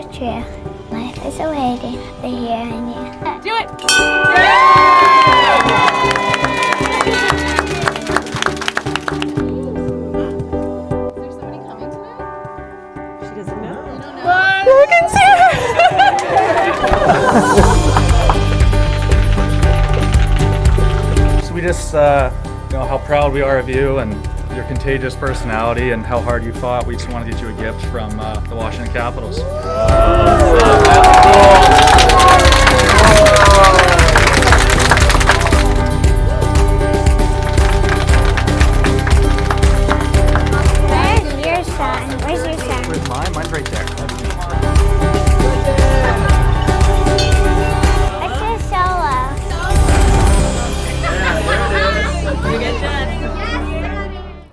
the truth. Life is awaiting the here and you. Do it! Is there somebody coming tonight? She doesn't know. You don't know? Logan's here! So we just know how proud we are of you and your contagious personality and how hard you fought. We just want to get you a gift from the Washington Capitals.